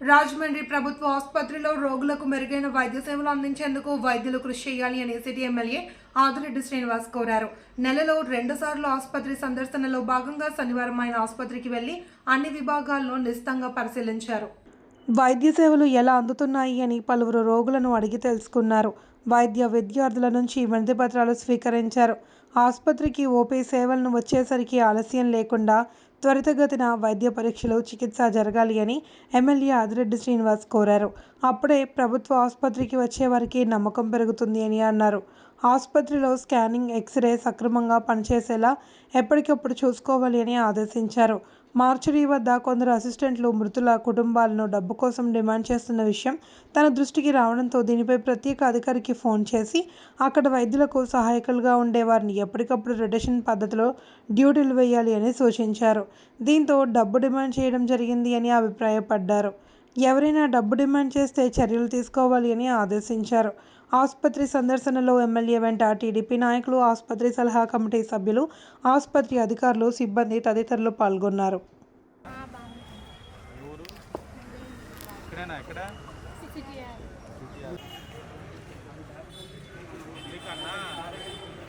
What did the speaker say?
రాజమండ్రి ప్రభుత్వ ఆసుపత్రిలో రోగులకు మెరుగైన వైద్య సేవలు అందించేందుకు వైద్యులు కృషి చేయాలి అని సిటీ ఎమ్మెల్యే ఆదిరెడ్డి శ్రీనివాస్ కోరారు. నెలలో 2 సార్లు ఆసుపత్రి సందర్శనలో భాగంగా శనివారం ఆయన ఆసుపత్రికి వెళ్లి అన్ని విభాగాల్లో నిశితంగా పరిశీలించారు. వైద్య సేవలు ఎలా అందుతున్నాయి అని పలువురు రోగులను అడిగి తెలుసుకున్నారు. వైద్య విద్యార్థుల నుంచి వినతి పత్రాలు స్వీకరించారు. ఆసుపత్రికి ఓపీ సేవలను వచ్చేసరికి ఆలస్యం లేకుండా త్వరితగతిన వైద్య పరీక్షలు, చికిత్స జరగాలి అని ఎమ్మెల్యే ఆదిరెడ్డి శ్రీనివాస్ కోరారు. అప్పుడే ప్రభుత్వ ఆసుపత్రికి వచ్చే వారికి నమ్మకం పెరుగుతుంది అని అన్నారు. ఆసుపత్రిలో స్కానింగ్, ఎక్స్రే సక్రమంగా పనిచేసేలా ఎప్పటికప్పుడు చూసుకోవాలి అని ఆదేశించారు. మార్చురీ వద్ద కొందరు అసిస్టెంట్లు మృతుల కుటుంబాలను డబ్బు కోసం డిమాండ్ చేస్తున్న విషయం తన దృష్టికి రావడంతో దీనిపై ప్రత్యేక అధికారికి ఫోన్ చేసి అక్కడ వైద్యులకు సహాయకులుగా ఉండే వారిని ఎప్పటికప్పుడు రొటేషన్ పద్ధతిలో డ్యూటీలు వేయాలి అని సూచించారు. దీంతో డబ్బు డిమాండ్ చేయడం జరిగింది అని అభిప్రాయపడ్డారు. ఎవరైనా డబ్బు డిమాండ్ చేస్తే చర్యలు తీసుకోవాలి అని ఆదేశించారు. ఆసుపత్రి సందర్శనలో ఎమ్మెల్యే వెంట టీడీపీ నాయకులు, ఆసుపత్రి సలహా కమిటీ సభ్యులు, ఆసుపత్రి అధికారులు, సిబ్బంది తదితరులు పాల్గొన్నారు. సిటీ